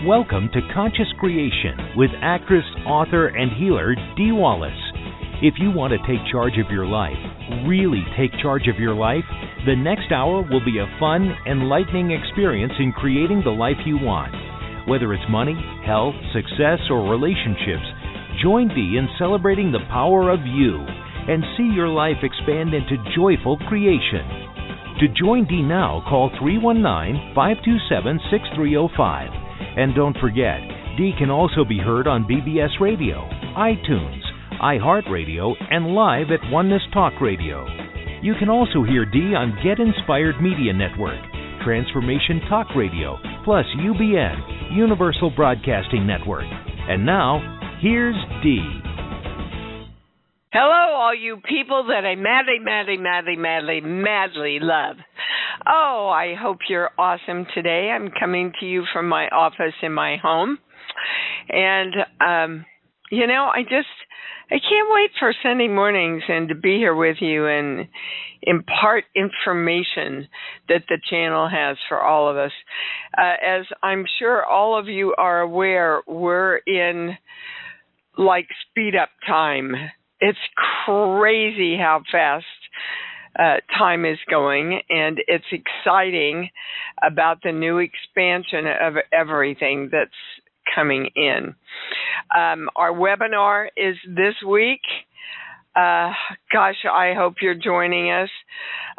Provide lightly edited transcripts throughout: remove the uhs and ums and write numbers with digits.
Welcome to Conscious Creation with actress, author, and healer Dee Wallace. If you want to take charge of your life, really take charge of your life, the next hour will be a fun, enlightening experience in creating the life you want. Whether it's money, health, success, or relationships, join Dee in celebrating the power of you and see your life expand into joyful creation. To join Dee now, call 319-527-6305. And don't forget, Dee can also be heard on BBS Radio, iTunes, iHeartRadio, and live at Oneness Talk Radio. You can also hear Dee on Get Inspired Media Network, Transformation Talk Radio, plus UBN, Universal Broadcasting Network. And now, here's Dee. Hello, all you people that I madly love. Oh, I hope you're awesome today. I'm coming to you from my office in my home. And, I can't wait for Sunday mornings and to be here with you and impart information that the channel has for all of us. As I'm sure all of you are aware, we're in, speed up time. It's crazy how fast time is going, and it's exciting about the new expansion of everything that's coming in. Our webinar is this week. I hope you're joining us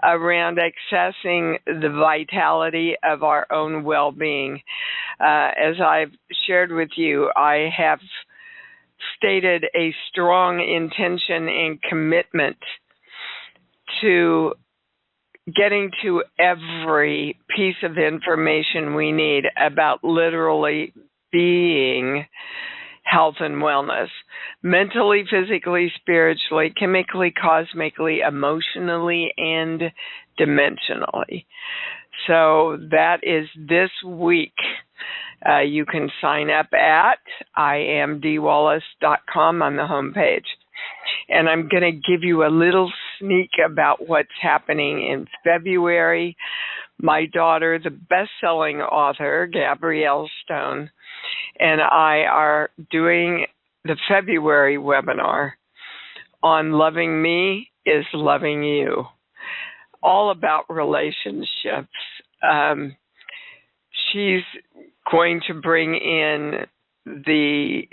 around accessing the vitality of our own well-being. As I've shared with you, I have stated a strong intention and commitment to getting to every piece of information we need about literally being health and wellness, mentally, physically, spiritually, chemically, cosmically, emotionally, and dimensionally. So that is this week. You can sign up at iamdwallace.com on the homepage. And I'm going to give you a little sneak about what's happening in February. My daughter, the best-selling author, Gabrielle Stone, and I are doing the February webinar on Loving Me is Loving You, all about relationships. She's going to bring in the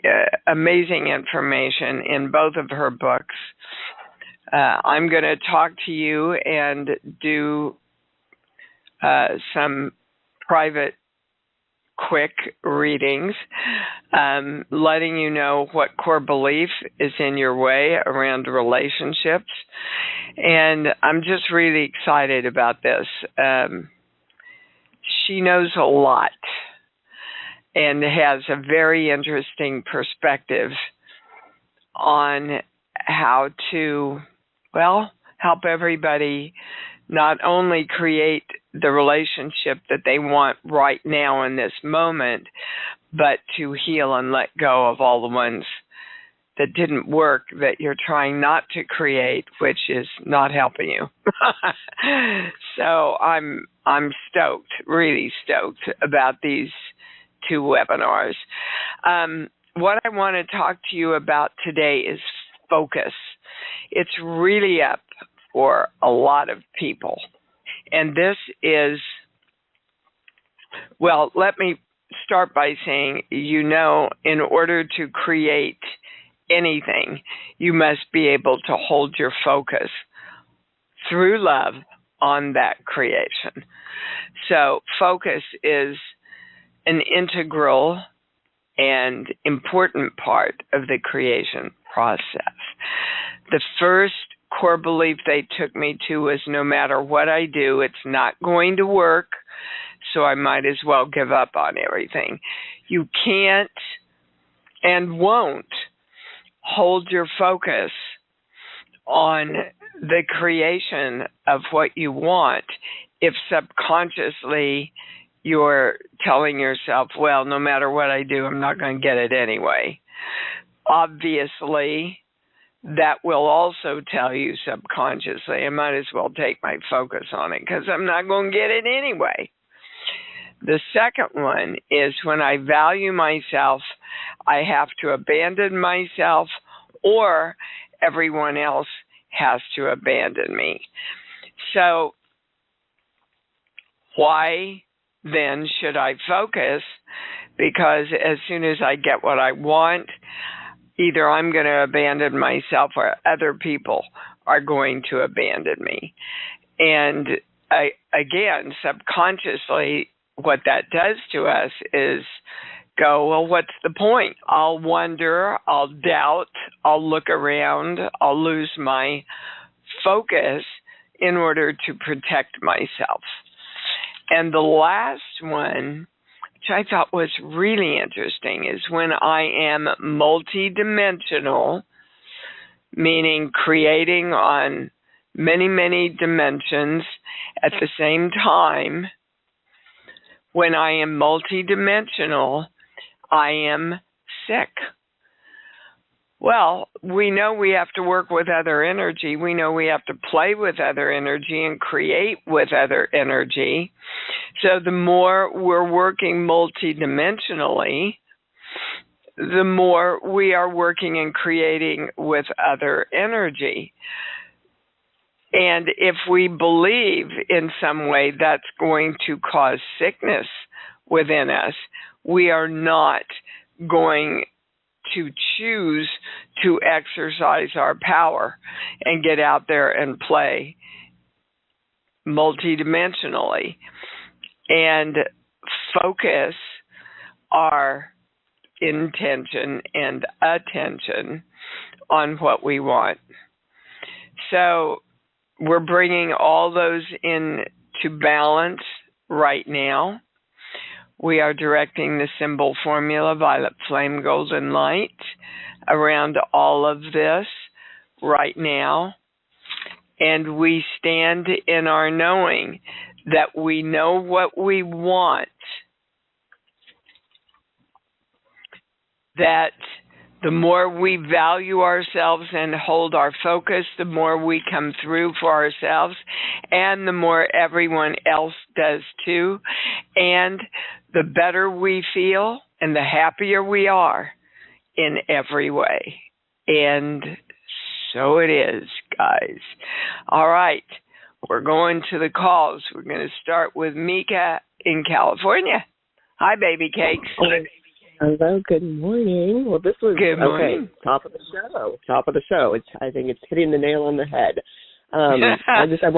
amazing information in both of her books. I'm going to talk to you and do some private, quick readings, letting you know what core belief is in your way around relationships. And I'm just really excited about this. She knows a lot and has a very interesting perspective on how to, help everybody not only create the relationship that they want right now in this moment, but to heal and let go of all the ones that didn't work that you're trying not to create, which is not helping you. So I'm stoked, really stoked about these two webinars. What I want to talk to you about today is focus. It's really up for a lot of people. And this is, let me start by saying, in order to create anything, you must be able to hold your focus through love on that creation. So focus is an integral and important part of the creation process. The first core belief they took me to was no matter what I do, it's not going to work, so I might as well give up on everything. You can't and won't hold your focus on the creation of what you want if subconsciously you're telling yourself, no matter what I do, I'm not going to get it anyway. Obviously, that will also tell you subconsciously, I might as well take my focus on it because I'm not going to get it anyway. The second one is when I value myself, I have to abandon myself or everyone else has to abandon me. So why then should I focus? Because as soon as I get what I want, either I'm going to abandon myself or other people are going to abandon me. And again, subconsciously, what that does to us is go, well, what's the point? I'll wonder, I'll doubt, I'll look around, I'll lose my focus in order to protect myself. And the last one, which I thought was really interesting, is when I am multidimensional, meaning creating on many, many dimensions at the same time. When I am multidimensional, I am sick. Well, we know we have to work with other energy. We know we have to play with other energy and create with other energy. So the more we're working multidimensionally, the more we are working and creating with other energy. And if we believe in some way that's going to cause sickness within us, we are not going to choose to exercise our power and get out there and play multidimensionally and focus our intention and attention on what we want. So we're bringing all those into balance right now. We are directing the symbol formula, violet flame, golden light, around all of this right now. And we stand in our knowing that we know what we want, that the more we value ourselves and hold our focus, the more we come through for ourselves, and the more everyone else does too. And the better we feel and the happier we are in every way. And so it is, guys. All right, we're going to the calls. We're going to start with Mika in California. Hi, baby cakes. Hello, good morning. Well, this was good morning. Okay, top of the show. I think it's hitting the nail on the head. I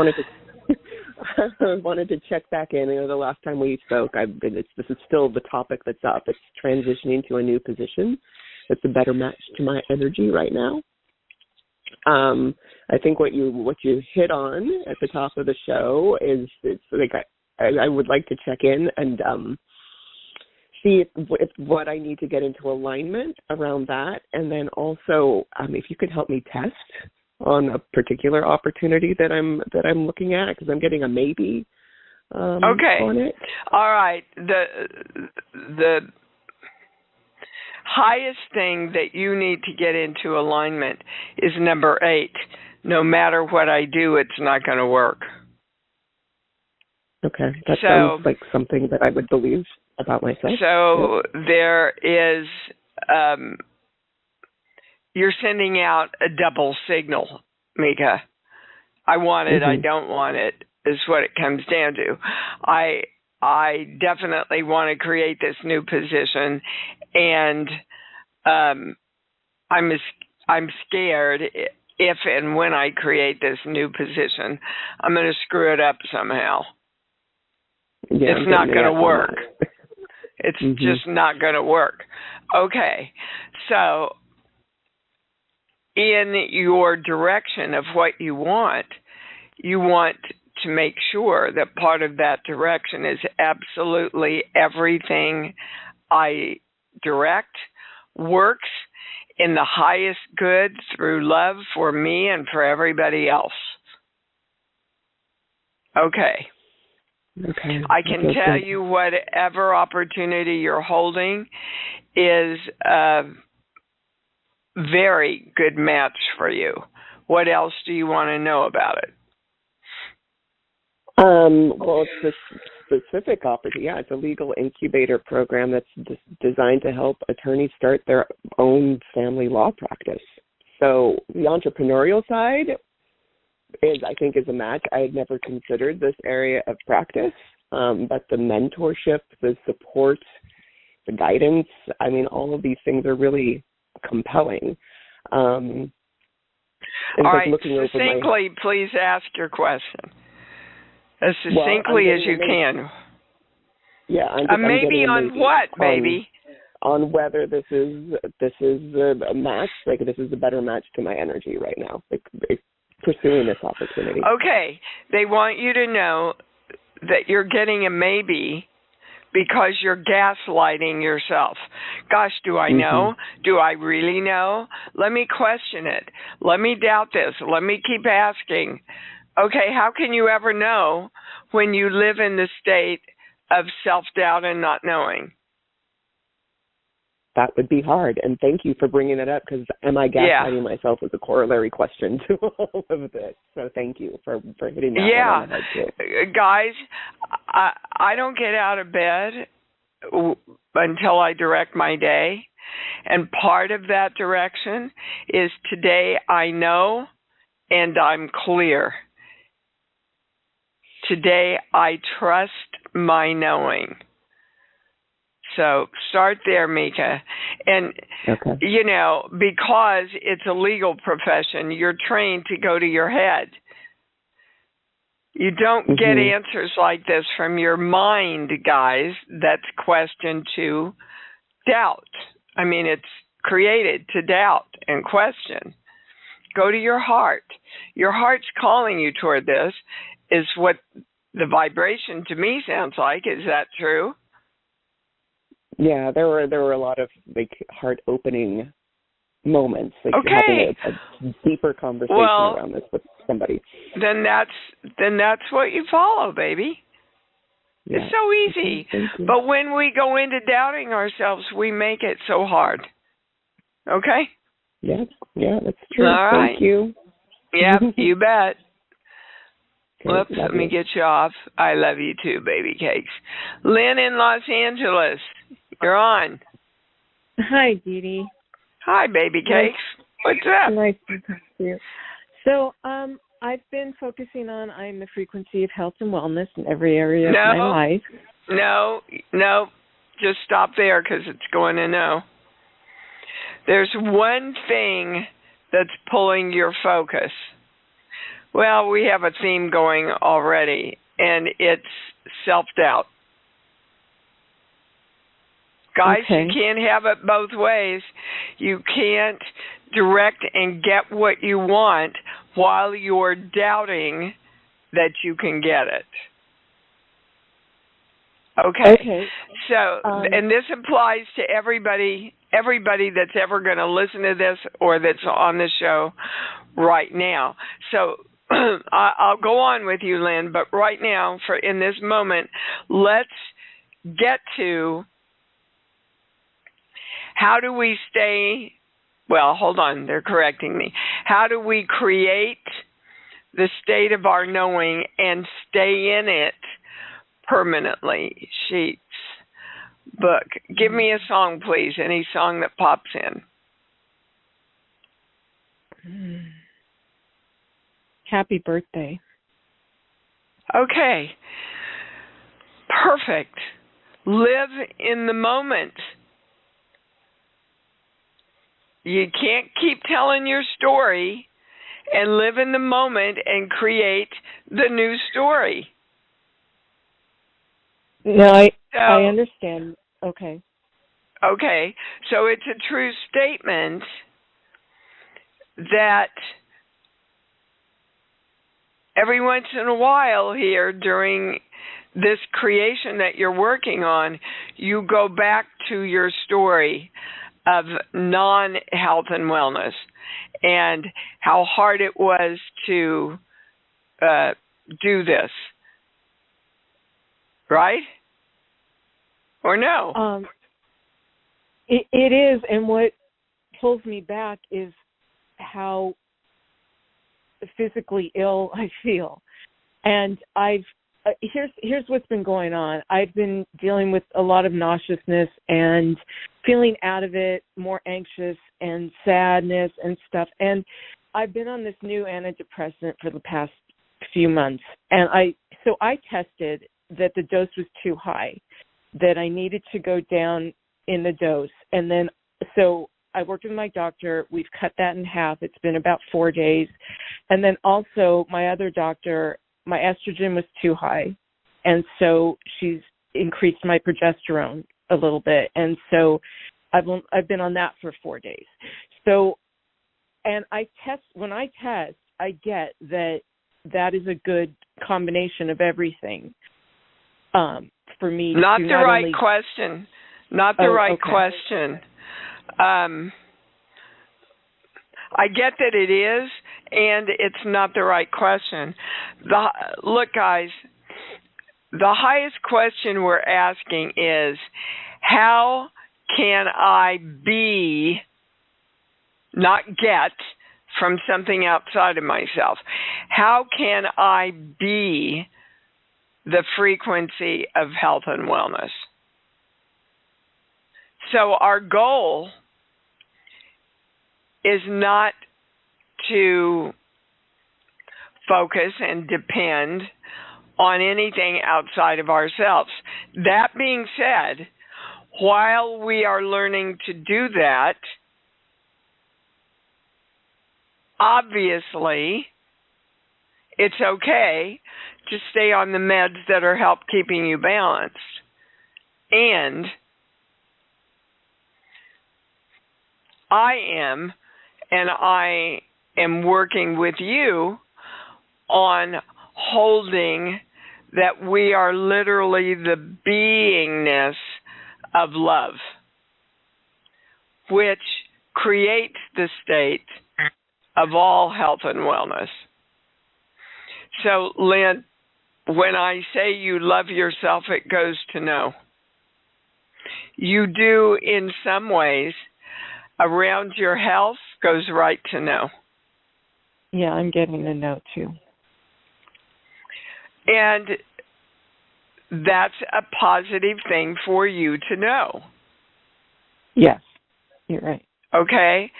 wanted to check back in. You know, the last time we spoke, this is still the topic that's up. It's transitioning to a new position. It's a better match to my energy right now. I think what you hit on at the top of the show is it's like I would like to check in and see if what I need to get into alignment around that, and then also if you could help me test on a particular opportunity that I'm looking at, because I'm getting a maybe on it. All right. The highest thing that you need to get into alignment is number 8. No matter what I do, it's not going to work. Okay, that sounds like something that I would believe about myself. So there is, you're sending out a double signal, Mika. I want it, I don't want it, is what it comes down to. I definitely want to create this new position, and I'm scared if and when I create this new position, I'm going to screw it up somehow. Yeah, it's not going to work. It's just not going to work. Okay, so in your direction of what you want to make sure that part of that direction is absolutely everything I direct works in the highest good through love for me and for everybody else. Okay. I can tell you whatever opportunity you're holding is a very good match for you. What else do you want to know about it? Well, it's this specific opportunity. Yeah, it's a legal incubator program that's designed to help attorneys start their own family law practice. So the entrepreneurial side I think is a match. I had never considered this area of practice, but the mentorship, the support, the guidance, I mean, all of these things are really compelling. All right, succinctly, please ask your question. As succinctly as you can. Yeah, I'm maybe on what, baby? On whether this is a match, like this is a better match to my energy right now, like pursuing this opportunity. Okay, they want you to know that you're getting a maybe because you're gaslighting yourself. Gosh, do I know? Do I really know? Let me question it. Let me doubt this. Let me keep asking. Okay, how can you ever know when you live in the state of self-doubt and not knowing? That would be hard, and thank you for bringing it up, because am I gaslighting myself is a corollary question to all of this. So thank you for hitting that one on the head too. Guys, I don't get out of bed until I direct my day, and part of that direction is today I know and I'm clear. Today I trust my knowing. So start there, Mika. And, you know, because it's a legal profession, you're trained to go to your head. You don't get answers like this from your mind, guys. That's question to doubt. I mean, it's created to doubt and question. Go to your heart. Your heart's calling you toward this, is what the vibration to me sounds like. Is that true? Yeah, there were a lot of like heart-opening moments, like having a deeper conversation around this with somebody. Then that's what you follow, baby. Yeah. It's so easy. But when we go into doubting ourselves, we make it so hard. Okay? Yeah, that's true. All right. Thank you. Yeah, you bet. Okay, Whoops, let me get you off. I love you too, baby cakes. Lynn in Los Angeles, you're on. Hi, Dee Dee. Hi, baby cakes. What's up? Nice to talk to you. So, I've been focusing on the frequency of health and wellness in every area of my life. No. Just stop there, because it's going to no. There's one thing that's pulling your focus. Well, we have a theme going already, and it's self-doubt. Guys, you can't have it both ways. You can't direct and get what you want while you're doubting that you can get it. Okay. So, and this applies to everybody that's ever going to listen to this or that's on the show right now. So, I'll go on with you, Lynn, but right now, in this moment, let's get to how do we stay, well, hold on, they're correcting me. How do we create the state of our knowing and stay in it permanently? Sheets, book. Give me a song, please, any song that pops in. Happy birthday. Okay. Perfect. Live in the moment. You can't keep telling your story and live in the moment and create the new story. No, I understand. Okay. Okay. So it's a true statement that every once in a while here during this creation that you're working on, you go back to your story of non-health and wellness and how hard it was to do this. Right? Or no? It is, and what pulls me back is how physically ill I feel. And I've here's what's been going on. I've been dealing with a lot of nauseousness and feeling out of it, more anxious and sadness and stuff. And I've been on this new antidepressant for the past few months. And I tested that the dose was too high, that I needed to go down in the dose. And then, so I worked with my doctor. We've cut that in half. It's been about 4 days. And then also my other doctor, my estrogen was too high. And so she's increased my progesterone a little bit. And so I've been on that for 4 days. So, and when I test, I get that is a good combination of everything for me. Not the right question. Not the right question. I get that it is, and it's not the right question. Look, guys, the highest question we're asking is, how can I be, not get, from something outside of myself? How can I be the frequency of health and wellness? So our goal is not to focus and depend on anything outside of ourselves. That being said, while we are learning to do that, obviously, it's okay to stay on the meds that are help keeping you balanced. And I am working with you on holding that we are literally the beingness of love, which creates the state of all health and wellness. So, Lynn, when I say you love yourself, it goes to no. You do in some ways. Around your health goes right to no. Yeah, I'm getting a no too. And that's a positive thing for you to know. Yes, you're right. Okay?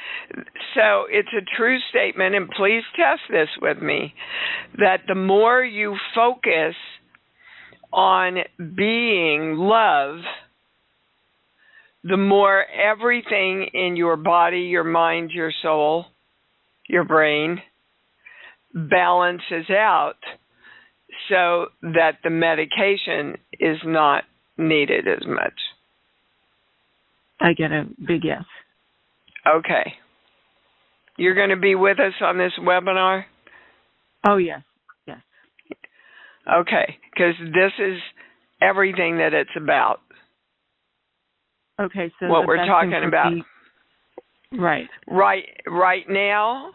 So it's a true statement, and please test this with me, that the more you focus on being love, the more everything in your body, your mind, your soul, your brain balances out so that the medication is not needed as much. I get a big yes. Okay. You're going to be with us on this webinar? Oh, yes. Yes. Okay, because this is everything that it's about. Okay, so what we're talking about. Right. Right now.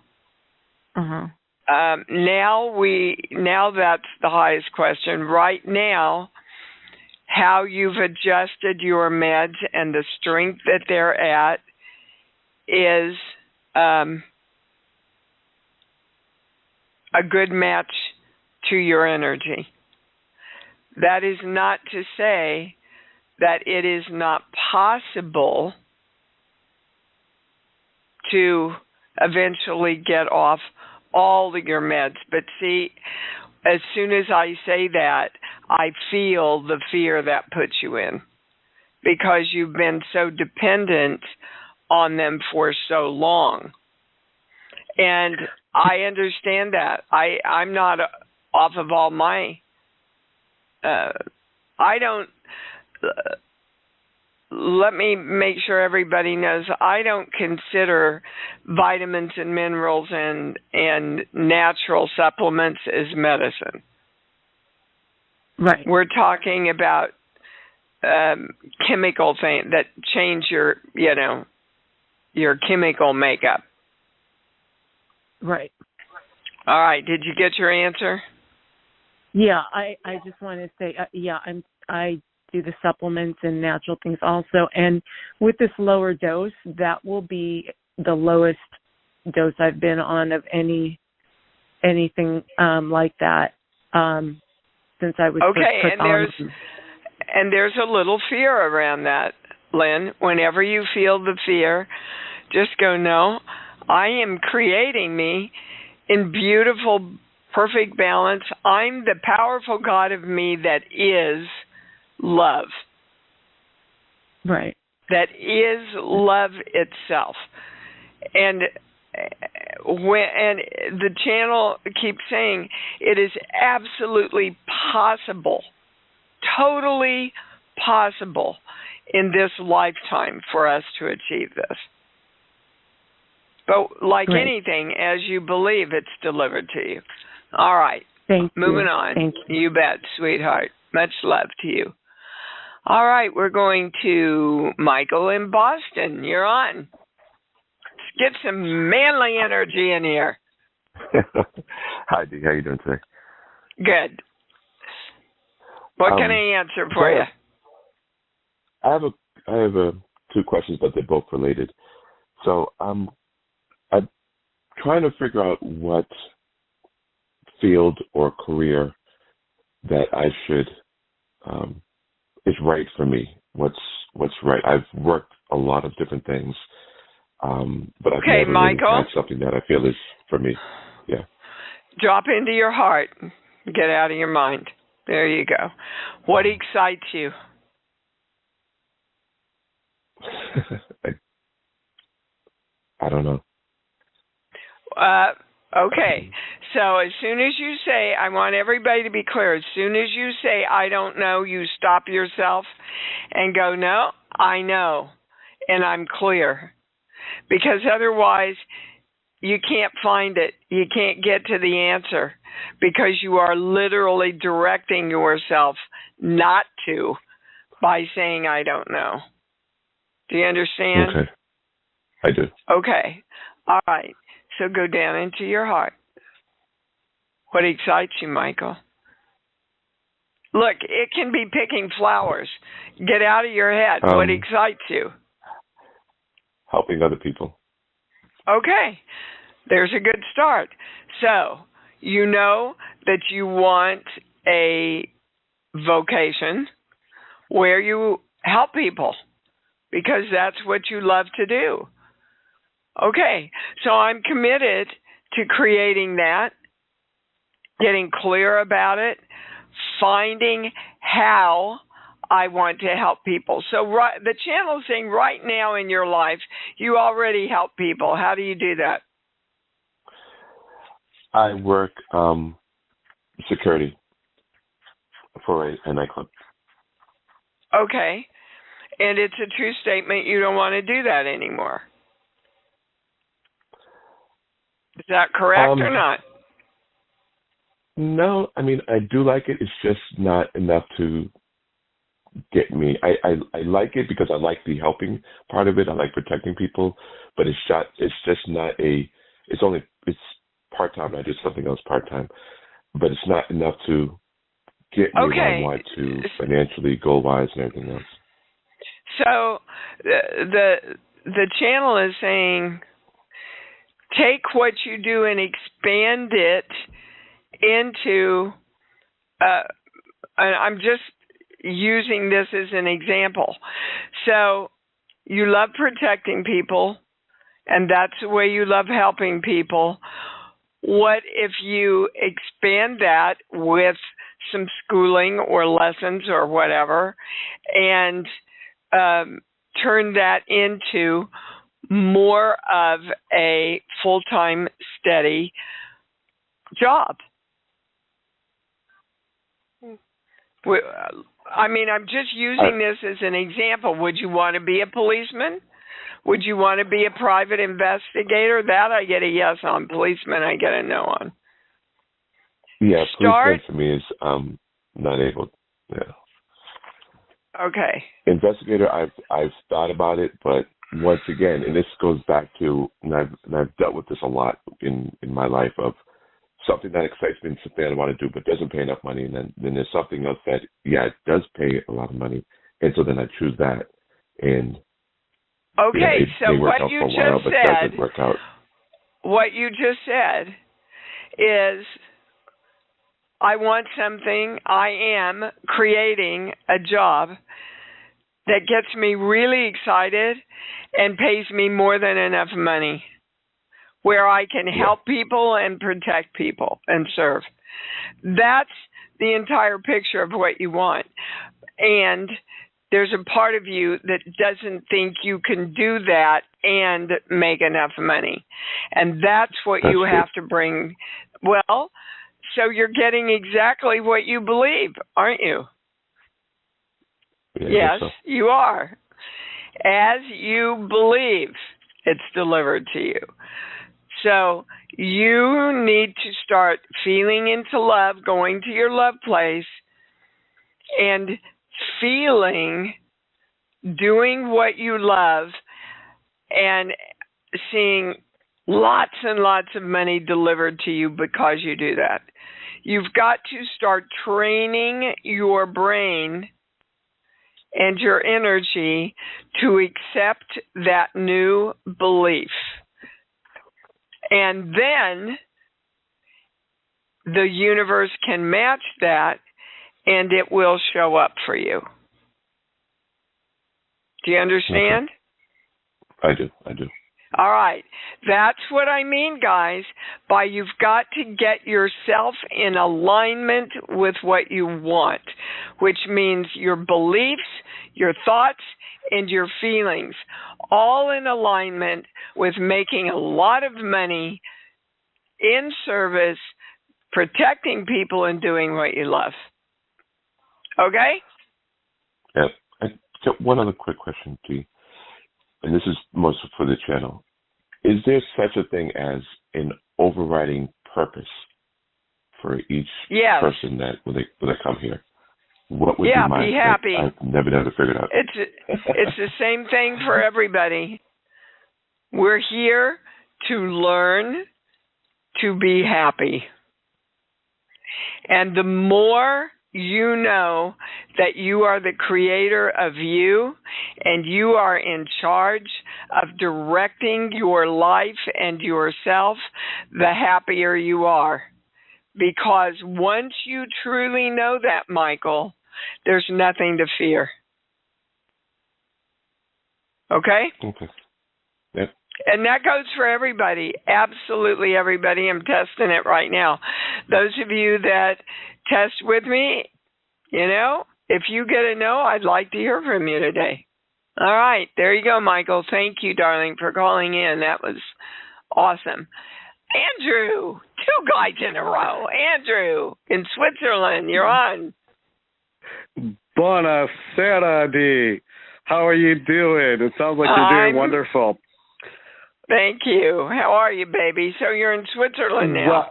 Uh-huh. Now that's the highest question. Right now, how you've adjusted your meds and the strength that they're at is a good match to your energy. That is not to say that it is not possible to eventually get off all of your meds. But see, as soon as I say that, I feel the fear that puts you in, because you've been so dependent on them for so long. And I understand that. I'm not off of all my... I don't... let me make sure everybody knows, I don't consider vitamins and minerals and natural supplements as medicine. Right. We're talking about chemical things that change your chemical makeup. Right. All right. Did you get your answer? Yeah, I just want to say, I do the supplements and natural things also. And with this lower dose, that will be the lowest dose I've been on of anything like that. since I was okay, first put on. And there's a little fear around that, Lynn. Whenever you feel the fear, just go, no, I am creating me in beautiful, perfect balance. I'm the powerful God of me that is love. Right. That is love itself. And the channel keeps saying it is absolutely possible, totally possible in this lifetime for us to achieve this. But like anything, as you believe, it's delivered to you. All right. Moving on. Thank you. You bet, sweetheart. Much love to you. All right, we're going to Michael in Boston. You're on. Let's get some manly energy in here. Hi, Dee. How you doing today? Good. What can I answer for you? I have two questions, but they're both related. So I'm trying to figure out what field or career that I should is right for me. What's right? I've worked a lot of different things, but I've never really had something that I feel is for me. Yeah. Drop into your heart. Get out of your mind. There you go. What excites you? I don't know. Okay. So as soon as you say, I want everybody to be clear, as soon as you say, I don't know, you stop yourself and go, no, I know, and I'm clear. Because otherwise, you can't find it. You can't get to the answer because you are literally directing yourself not to by saying, I don't know. Do you understand? Okay. I do. Okay. All right. So go down into your heart. What excites you, Michael? Look, it can be picking flowers. Get out of your head. What excites you? Helping other people. Okay. There's a good start. So, you know that you want a vocation where you help people because that's what you love to do. Okay, so I'm committed to creating that, getting clear about it, finding how I want to help people. So the channel is saying right now in your life, you already help people. How do you do that? I work security for a nightclub. Okay, and it's a true statement you don't want to do that anymore. Is that correct or not? No, I mean, I do like it. It's just not enough to get me. I like it because I like the helping part of it. I like protecting people, but it's just not it's part-time. I do something else part-time, but it's not enough to get me where I want to financially, goal-wise, and everything else. So the channel is saying, take what you do and expand it into, I'm just using this as an example. So you love protecting people, and that's the way you love helping people. What if you expand that with some schooling or lessons or whatever, and turn that into more of a full-time, steady job? I mean, I'm just using this as an example. Would you want to be a policeman? Would you want to be a private investigator? That I get a yes on. Policeman, I get a no on. Yeah, policeman for me is not able. Yeah. Okay. Investigator, I've thought about it, but once again, and this goes back to, and I've dealt with this a lot in my life, of something that excites me and something I want to do but doesn't pay enough money, and then there's something else that, it does pay a lot of money, and so then I choose that. And okay, so what you just said, work out. What you just said is I want something. I am creating a job that gets me really excited and pays me more than enough money, where I can help people and protect people and serve. That's the entire picture of what you want. And there's a part of you that doesn't think you can do that and make enough money. And that's what you have to bring. Well, so you're getting exactly what you believe, aren't you? Yeah, yes, so. You are. As you believe, it's delivered to you. So you need to start feeling into love, going to your love place, and feeling, doing what you love, and seeing lots and lots of money delivered to you because you do that. You've got to start training your brain and your energy to accept that new belief. And then the universe can match that, and it will show up for you. Do you understand? Okay. I do. All right. That's what I mean, guys, by you've got to get yourself in alignment with what you want, which means your beliefs, your thoughts, and your feelings, all in alignment with making a lot of money in service, protecting people, and doing what you love. Okay? Yeah. I got one other quick question, Dee, and this is most for the channel. Is there such a thing as an overriding purpose for each person that when they come here? What would be mine? Be happy. I've never figured out. It's the same thing for everybody. We're here to learn to be happy. And the more you know that you are the creator of you and you are in charge of directing your life and yourself, the happier you are. Because once you truly know that, Michael, there's nothing to fear. Okay? Okay. Yep. And that goes for everybody, absolutely everybody. I'm testing it right now. Those of you that test with me, if you get a no, I'd like to hear from you today. All right, there you go, Michael. Thank you, darling, for calling in. That was awesome. Andrew, 2 guys in a row. Andrew, in Switzerland, you're on. Buonasera, Dee. How are you doing? It sounds like you're doing wonderful. Thank you. How are you, baby? So you're in Switzerland now. Well,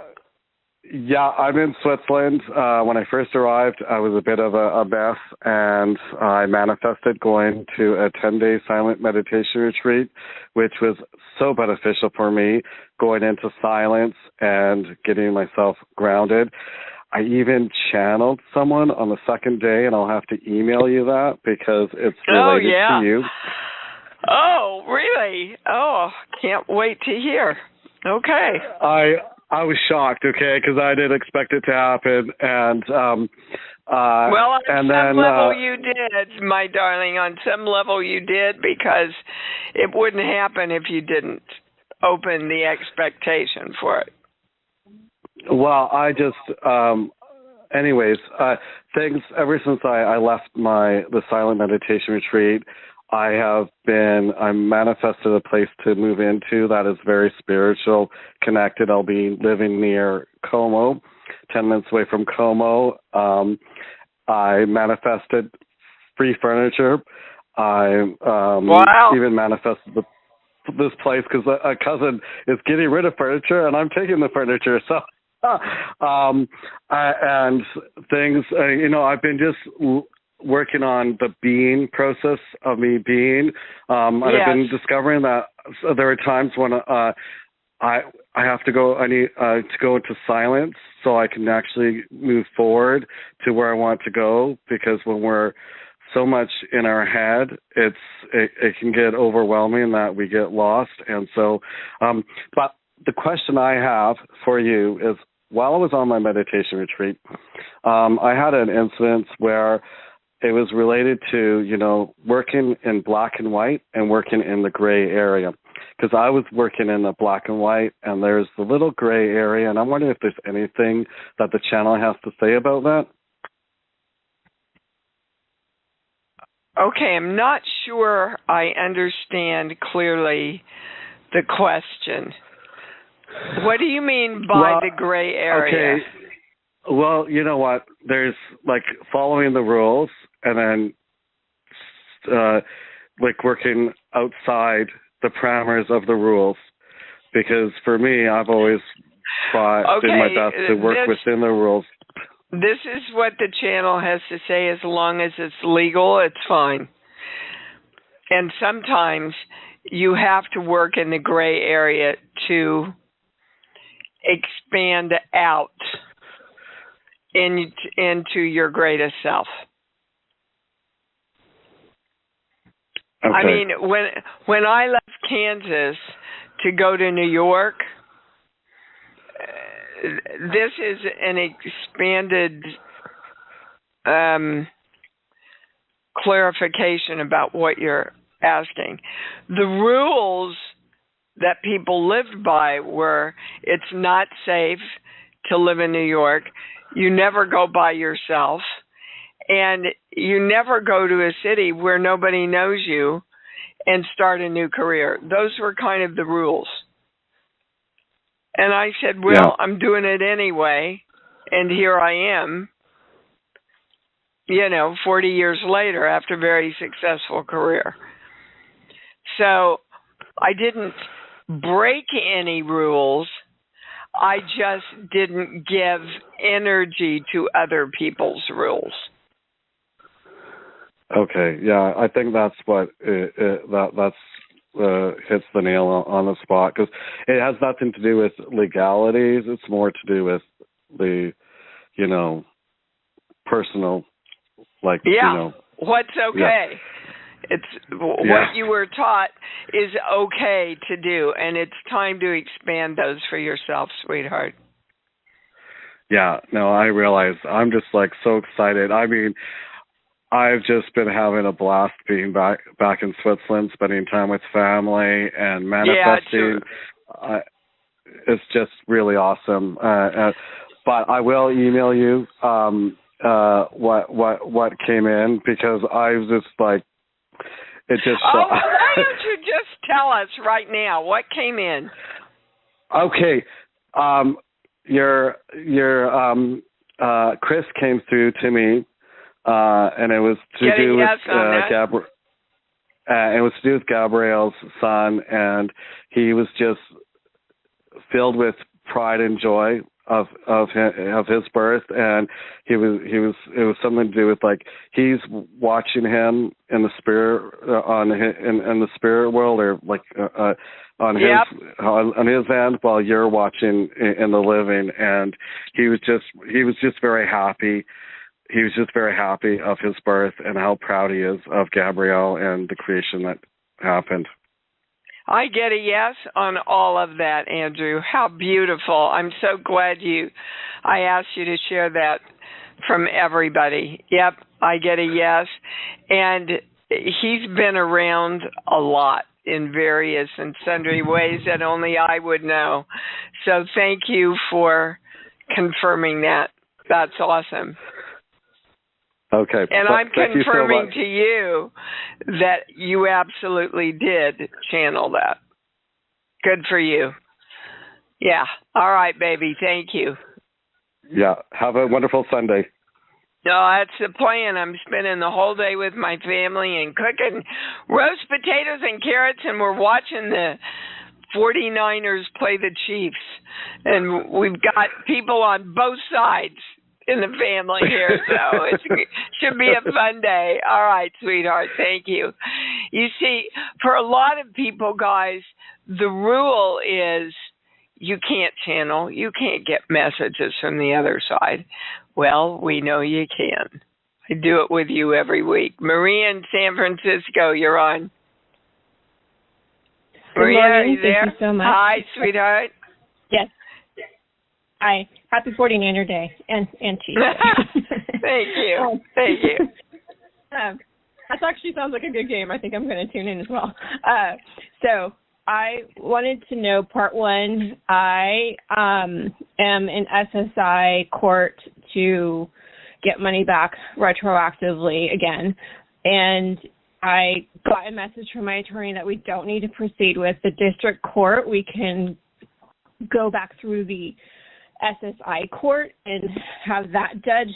yeah, I'm in Switzerland. When I first arrived, I was a bit of a mess, and I manifested going to a 10-day silent meditation retreat, which was so beneficial for me, going into silence and getting myself grounded. I even channeled someone on the second day, and I'll have to email you that because it's related to you. Oh, really? Oh, can't wait to hear. Okay. I was shocked, okay, because I didn't expect it to happen, and well, on some level you did, my darling. On some level you did, because it wouldn't happen if you didn't open the expectation for it. Well, I just, anyways, things ever since I left the silent meditation retreat, I manifested a place to move into that is very spiritual, connected. I'll be living near Como, 10 minutes away from Como. I manifested free furniture. I even manifested this place because a cousin is getting rid of furniture and I'm taking the furniture. So, and things, I've been just working on the being process of me being. I've been discovering that there are times when I have to go. I need to go into silence so I can actually move forward to where I want to go. Because when we're so much in our head, it can get overwhelming that we get lost. And so, but the question I have for you is, while I was on my meditation retreat, I had an incident where it was related to, working in black and white and working in the gray area. Because I was working in the black and white, and there's the little gray area, and I'm wondering if there's anything that the channel has to say about that. Okay, I'm not sure I understand clearly the question. What do you mean by the gray area? Okay. Well, you know what? There's like following the rules and then like working outside the parameters of the rules. Because for me, I've always did my best to work within the rules. This is what the channel has to say. As long as it's legal, it's fine. And sometimes you have to work in the gray area to expand out into your greatest self. Okay. I mean, when I left Kansas to go to New York, this is an expanded clarification about what you're asking. The rules that people lived by were, it's not safe to live in New York, you never go by yourself, and you never go to a city where nobody knows you and start a new career. Those were kind of the rules. And I said, well, I'm doing it anyway, and here I am, 40 years later after a very successful career. So I didn't break any rules. I just didn't give energy to other people's rules. Okay, yeah, I think that's what that's hits the nail on the spot, because it has nothing to do with legalities. It's more to do with the, personal, what's okay. Yeah. It's what you were taught is okay to do, and it's time to expand those for yourself, sweetheart. Yeah, no, I realize. I'm just so excited. I mean, I've just been having a blast being back in Switzerland, spending time with family and manifesting. Yeah, it's just really awesome. But I will email you what came in, because I was just it just. Why don't you just tell us right now what came in? Okay, your Chris came through to me. And it was to do with it was to do with Gabrielle's son, and he was just filled with pride and joy of his birth, and it was something to do with he's watching him in the spirit in the spirit world, or on his end, while you're watching in the living, and he was just very happy. He was just very happy of his birth and how proud he is of Gabrielle and the creation that happened. I get a yes on all of that, Andrew. How beautiful. I'm so glad I asked you to share that from everybody. Yep, I get a yes. And he's been around a lot in various and sundry ways that only I would know. So thank you for confirming that. That's awesome. Okay. And I'm confirming to you that you absolutely did channel that. Good for you. Yeah. All right, baby. Thank you. Yeah. Have a wonderful Sunday. No, that's the plan. I'm spending the whole day with my family and cooking roast potatoes and carrots, and we're watching the 49ers play the Chiefs. And we've got people on both sides in the family here, so it should be a fun day. All right, sweetheart, thank you. You see, for a lot of people, guys, the rule is you can't channel, you can't get messages from the other side. Well, we know you can. I do it with you every week. Maria in San Francisco, you're on. Good Maria, morning. are you there? Thank you so much. Hi, sweetheart. Yes. Hi. Happy 49er Day and Chiefs. Thank you. Thank you. That actually sounds like a good game. I think I'm going to tune in as well. So I wanted to know, part one, I am in SSI court to get money back retroactively again. And I got a message from my attorney that we don't need to proceed with the district court. We can go back through the SSI court and have that judge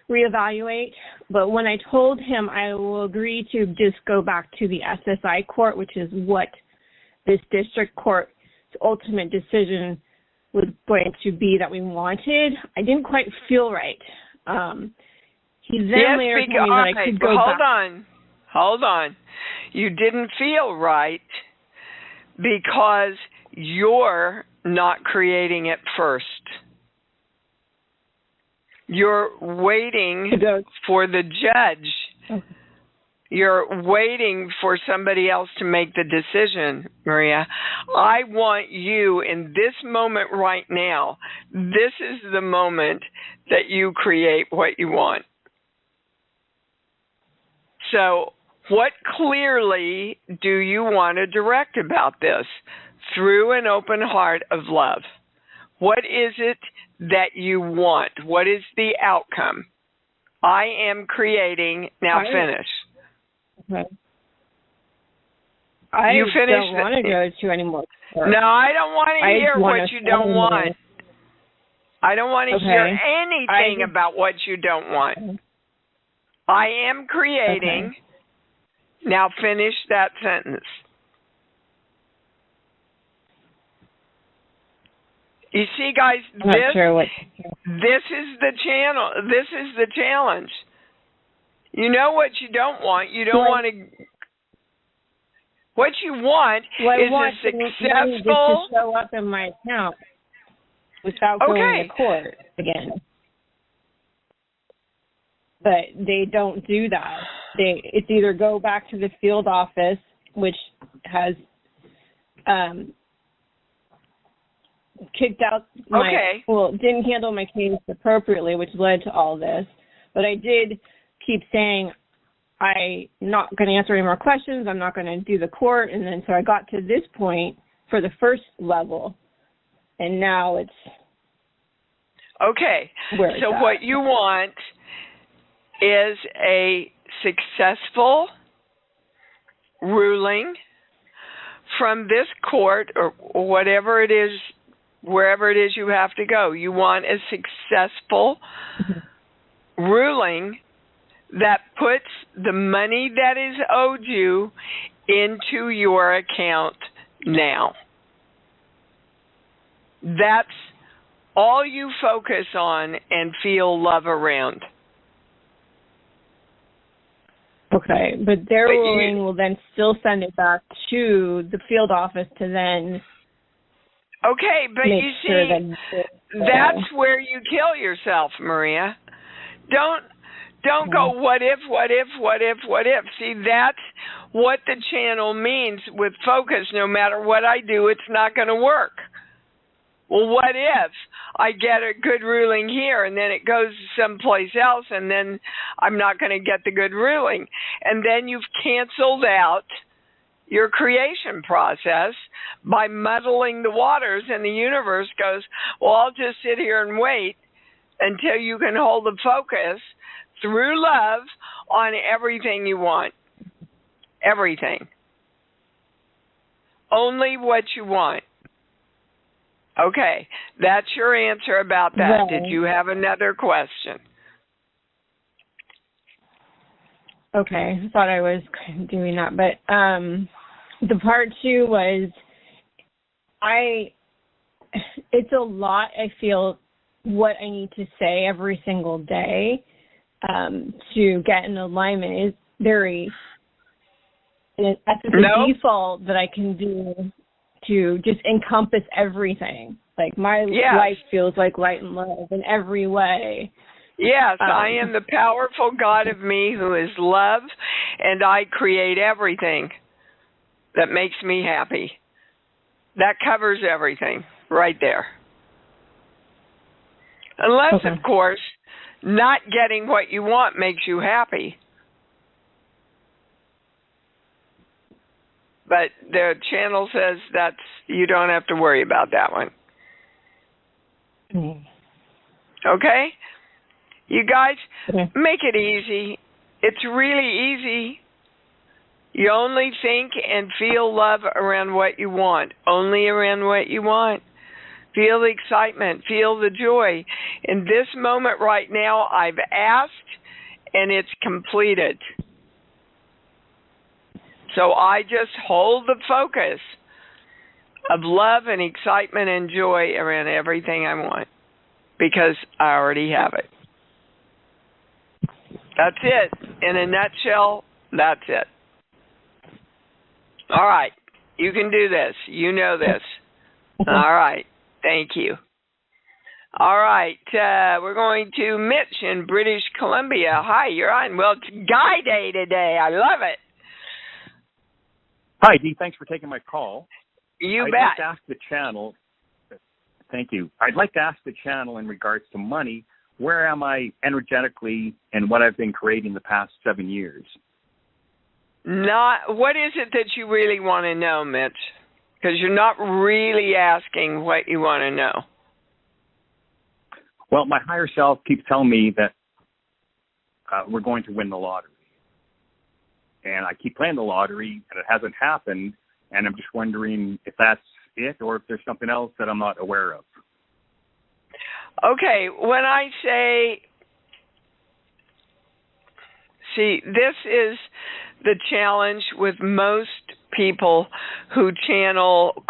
reevaluate. But when I told him I will agree to just go back to the SSI court, which is what this district court's ultimate decision was going to be that we wanted, I didn't quite feel right. He then later told me that I could go back. Hold on. You didn't feel right because you're not creating it first. You're waiting for the judge. Okay. You're waiting for somebody else to make the decision, Maria. I want you in this moment right now. This is the moment that you create what you want. So, what clearly do you want to direct about this through an open heart of love? What is it that you want? What is the outcome? I am creating. Now finish. Okay. I don't want to go to any more. No, I don't want to hear what you don't want. I don't want to hear anything about what you don't want. I am creating. Okay. Now finish that sentence. You see, guys, this is the channel. This is the challenge. You know what you don't want. You don't want to. What you want is a successful. To show up in my account without going to court again. But they don't do that. It's either go back to the field office, which has kicked out didn't handle my case appropriately, which led to all this. But I did keep saying, I'm not going to answer any more questions. I'm not going to do the court. And then so I got to this point for the first level. And now it's. Okay. So what you want is a successful ruling from this court or whatever it is, wherever it is you have to go. You want a successful ruling that puts the money that is owed you into your account now. That's all you focus on and feel love around. Okay, but their ruling will then still send it back to the field office to then. Okay, but you see, that's where you kill yourself, Maria. Don't go, what if? See, that's what the channel means with focus. No matter what I do, it's not going to work. Well, what if I get a good ruling here and then it goes someplace else and then I'm not going to get the good ruling? And then you've canceled out your creation process by muddling the waters, and the universe goes, well, I'll just sit here and wait until you can hold the focus through love on everything you want. Everything. Only what you want. Okay, that's your answer about that. Right. Did you have another question? Okay, I thought I was doing that, but the part two was, it's a lot, I feel, what I need to say every single day to get in alignment is very, that's the default that I can do to just encompass everything. Like my life feels like light and love in every way. Yes, I am the powerful God of me who is love, and I create everything that makes me happy. That covers everything right there. Unless, Okay. of course, not getting what you want makes you happy. But the channel says you don't have to worry about that one. Okay? You guys, make it easy. It's really easy. You only think and feel love around what you want. Only around what you want. Feel the excitement. Feel the joy. In this moment right now, I've asked, and it's completed. So I just hold the focus of love and excitement and joy around everything I want because I already have it. That's it. In a nutshell, that's it. All right. You can do this. You know this. All right. Thank you. All right. We're going to Mitch in British Columbia. Hi, you're on. Well, it's Guy Day today. I love it. Hi, Dee. Thanks for taking my call. You I'd bet. like to ask the channel. Thank you. I'd like to ask the channel in regards to money. Where am I energetically and what I've been creating the past 7 years? What is it that you really want to know, Mitch? Because you're not really asking what you want to know. Well, my higher self keeps telling me that we're going to win the lottery. And I keep playing the lottery, and it hasn't happened, and I'm just wondering if that's it or if there's something else that I'm not aware of. Okay, when I say, see, this is the challenge with most people who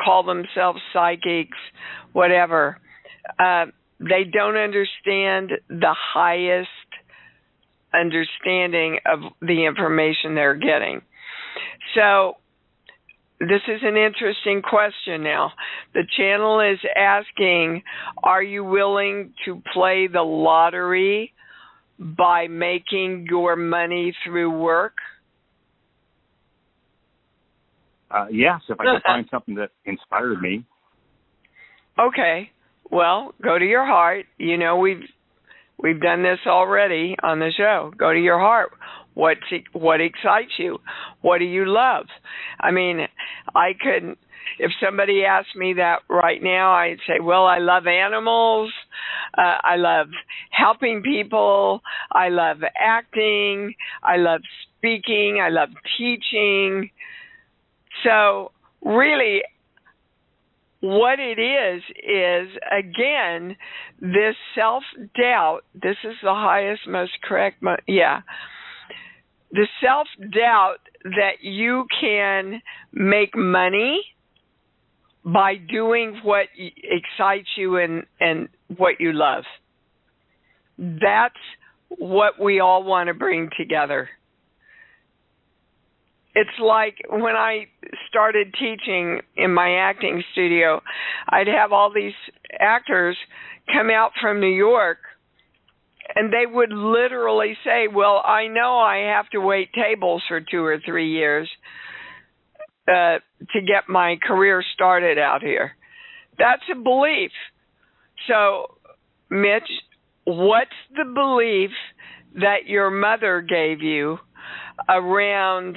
call themselves psychics, whatever. They don't understand the highest understanding of the information they're getting. So this is an interesting question now. The channel is asking, are you willing to play the lottery by making your money through work? Yes, if I can find something that inspired me. Okay. Well, go to your heart. You know, we've done this already on the show. Go to your heart. What excites you? What do you love? I mean, if somebody asked me that right now, I'd say, well, I love animals. I love helping people. I love acting. I love speaking. I love teaching. So really, what it is, again, this self-doubt. This is the highest, most correct, the self-doubt that you can make money by doing what excites you and what you love. That's what we all want to bring together. It's like when I started teaching in my acting studio, I'd have all these actors come out from New York, and they would literally say, well, I know I have to wait tables for 2 or 3 years to get my career started out here. That's a belief. So, Mitch, what's the belief that your mother gave you around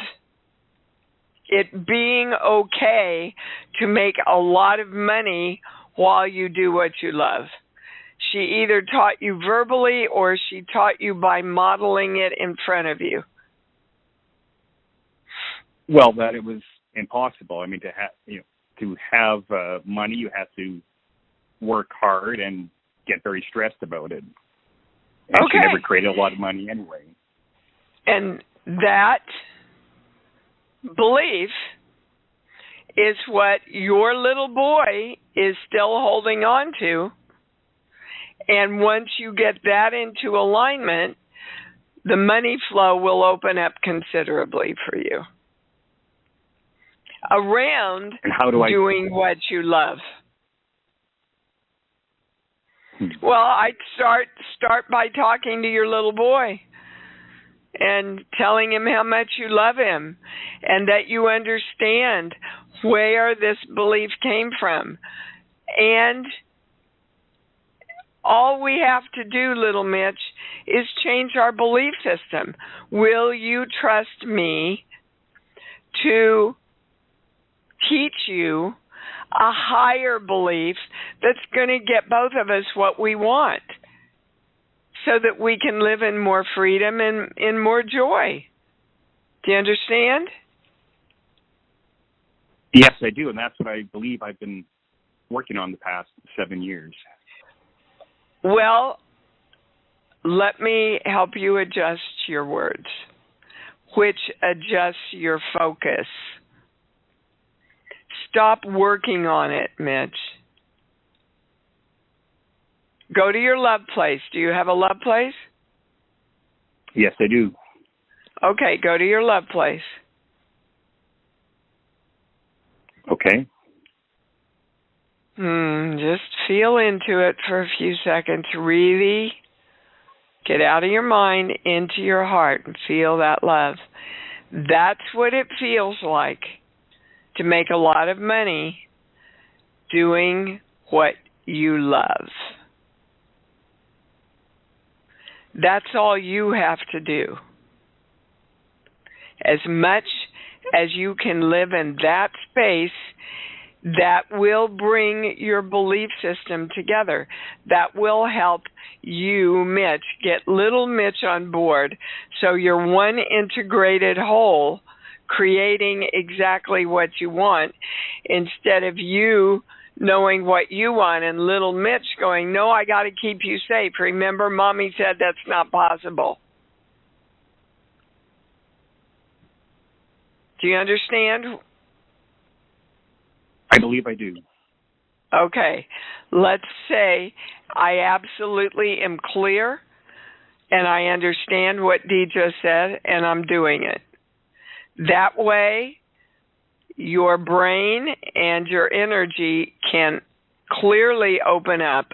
it being okay to make a lot of money while you do what you love? She either taught you verbally or she taught you by modeling it in front of you. Well, that it was impossible. I mean, to have money, you have to work hard and get very stressed about it. And okay. She never created a lot of money anyway. And that belief is what your little boy is still holding on to. And once you get that into alignment, the money flow will open up considerably for you around doing what you love. Well, I'd start by talking to your little boy and telling him how much you love him and that you understand where this belief came from. And All we have to do, little Mitch, is change our belief system. Will you trust me to teach you a higher belief that's going to get both of us what we want so that we can live in more freedom and in more joy? Do you understand? Yes, I do, and that's what I believe I've been working on the past 7 years. Well, let me help you adjust your words, which adjusts your focus. Stop working on it, Mitch. Go to your love place. Do you have a love place? Yes, I do. Okay, go to your love place. Okay. Just feel into it for a few seconds. Really get out of your mind into your heart and feel that love. That's what it feels like to make a lot of money doing what you love. That's all you have to do. As much as you can live in that space, that will bring your belief system together. That will help you, Mitch, get little Mitch on board so you're one integrated whole, creating exactly what you want, instead of you knowing what you want and little Mitch going, no, I got to keep you safe. Remember, Mommy said that's not possible. Do you understand? I believe I do. Okay. Let's say I absolutely am clear and I understand what Dee just said and I'm doing it. That way, your brain and your energy can clearly open up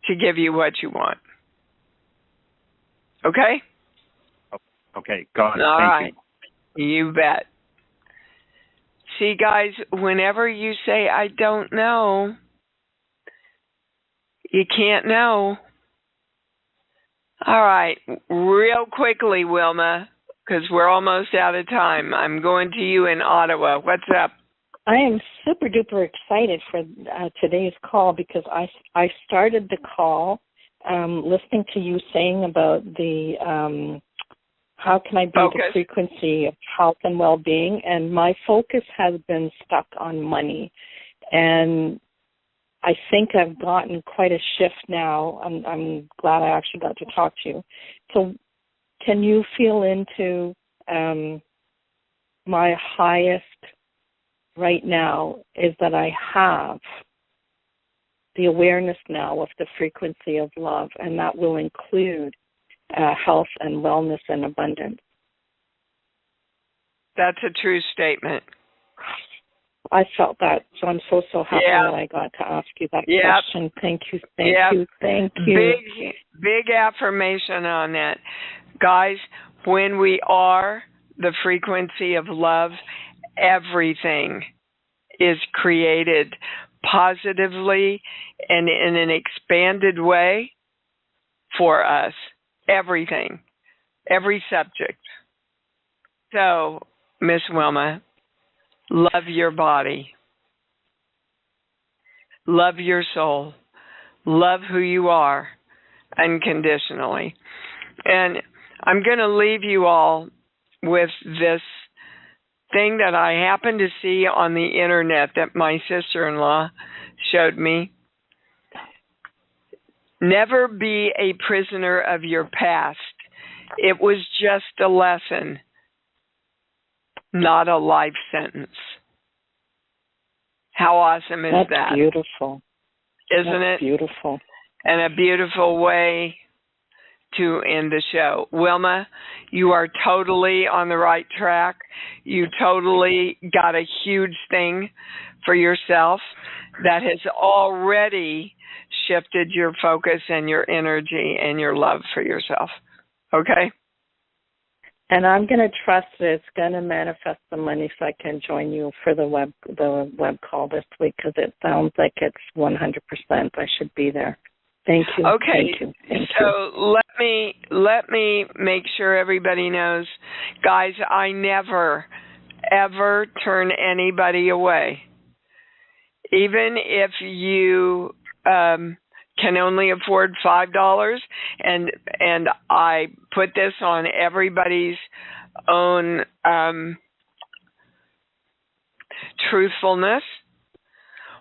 to give you what you want. Okay? Okay, got it. All Thank right. You bet. See, guys, whenever you say, I don't know, you can't know. All right. Real quickly, Wilma, because we're almost out of time. I'm going to you in Ottawa. What's up? I am super duper excited for today's call because I started the call listening to you saying about the how can I be the frequency of health and well-being, and my focus has been stuck on money, and I think I've gotten quite a shift now. I'm glad I actually got to talk to you. So can you feel into my highest right now is that I have the awareness now of the frequency of love, and that will include health and wellness and abundance. That's a true statement. I felt that, so I'm so happy that I got to ask you that question. Thank you. Big affirmation on that. Guys, when we are the frequency of love, everything is created positively and in an expanded way for us. Everything. Every subject. So, Miss Wilma, love your body. Love your soul. Love who you are unconditionally. And I'm going to leave you all with this thing that I happened to see on the internet that my sister-in-law showed me. Never be a prisoner of your past. It was just a lesson, not a life sentence. How awesome is that? That's beautiful. Isn't it? Beautiful. And a beautiful way to end the show. Wilma, you are totally on the right track. You totally got a huge thing for yourself that has already shifted your focus and your energy and your love for yourself. Okay? And I'm going to trust that it's going to manifest the money so I can join you for the web call this week because it sounds like it's 100%. I should be there. Thank you. Okay, Thank you. so let me make sure everybody knows, guys. I never ever turn anybody away, even if you can only afford $5. And I put this on everybody's own truthfulness.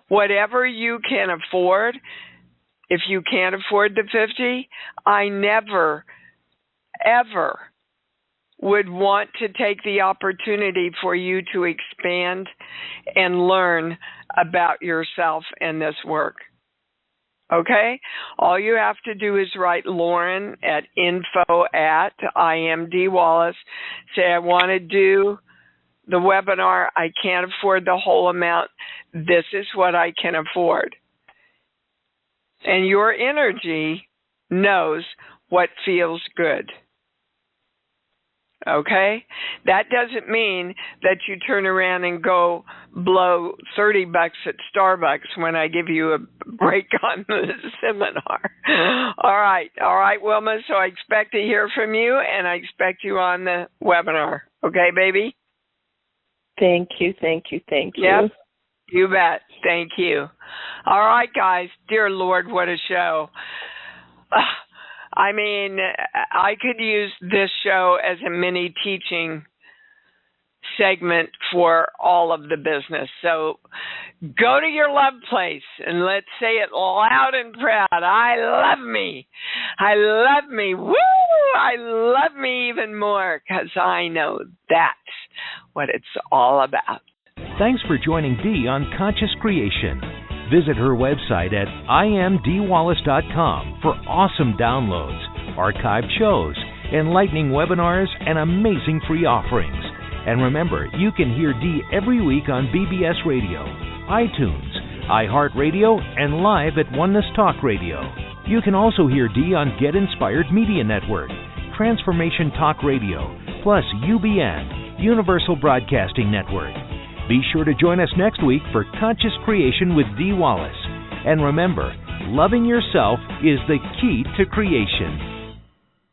Whatever you can afford. If you can't afford the 50, I never, ever would want to take the opportunity for you to expand and learn about yourself and this work. Okay? All you have to do is write Lauren at info@IMDWallace. Say, I want to do the webinar. I can't afford the whole amount. This is what I can afford. And your energy knows what feels good. Okay? That doesn't mean that you turn around and go blow $30 at Starbucks when I give you a break on the seminar. All right, Wilma, so I expect to hear from you, and I expect you on the webinar. Okay, baby? Thank you. Yep. You bet. Thank you. All right, guys. Dear Lord, what a show. I mean, I could use this show as a mini teaching segment for all of the business. So go to your love place and let's say it loud and proud. I love me. I love me. Woo! I love me even more because I know that's what it's all about. Thanks for joining Dee on Conscious Creation. Visit her website at imdwallace.com for awesome downloads, archived shows, enlightening webinars, and amazing free offerings. And remember, you can hear Dee every week on BBS Radio, iTunes, iHeartRadio, and live at Oneness Talk Radio. You can also hear Dee on Get Inspired Media Network, Transformation Talk Radio, plus UBN, Universal Broadcasting Network. Be sure to join us next week for Conscious Creation with Dee Wallace. And remember, loving yourself is the key to creation.